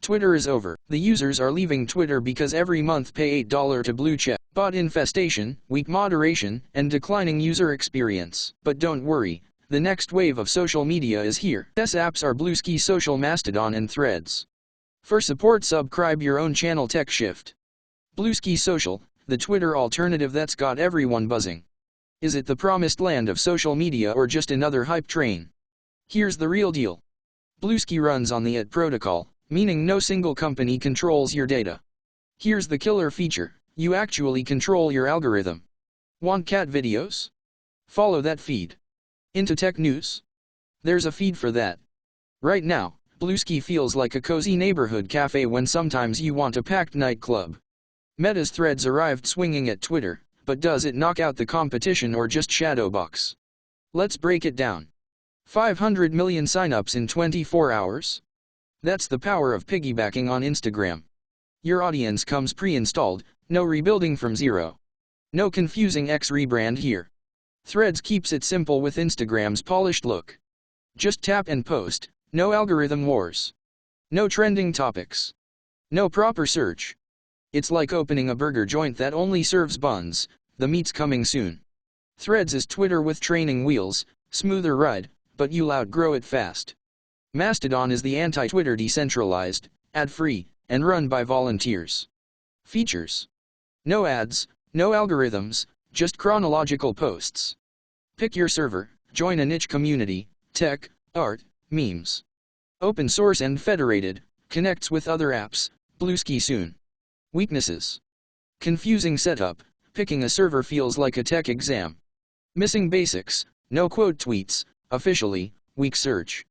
Twitter is over. The users are leaving Twitter because every month pay $8 to blue check. Bot infestation, weak moderation, and declining user experience. But don't worry, the next wave of social media is here. These apps are Bluesky, Social, Mastodon, and Threads. For support, subscribe your own channel. Tech Shift. Bluesky Social, the Twitter alternative that's got everyone buzzing. Is it the promised land of social media or just another hype train? Here's the real deal. Bluesky runs on the IT protocol, meaning no single company controls your data. Here's the killer feature: you actually control your algorithm. Want cat videos? Follow that feed. Into tech news? There's a feed for that. Right now, Bluesky feels like a cozy neighborhood cafe when sometimes you want a packed nightclub. Meta's Threads arrived swinging at Twitter, but does it knock out the competition or just shadowbox? Let's break it down. 500 million signups in 24 hours? That's the power of piggybacking on Instagram. Your audience comes pre-installed, no rebuilding from zero. No confusing X rebrand here. Threads keeps it simple with Instagram's polished look. Just tap and post, no algorithm wars. No trending topics. No proper search. It's like opening a burger joint that only serves buns. The meat's coming soon. Threads is Twitter with training wheels, smoother ride, but you'll outgrow it fast. Mastodon is the anti-Twitter, decentralized, ad-free, and run by volunteers. Features: no ads, no algorithms, just chronological posts. Pick your server, join a niche community, tech, art, memes. Open source and federated, connects with other apps, Bluesky soon. Weaknesses: confusing setup, picking a server feels like a tech exam. Missing basics, no quote tweets, officially, weak search.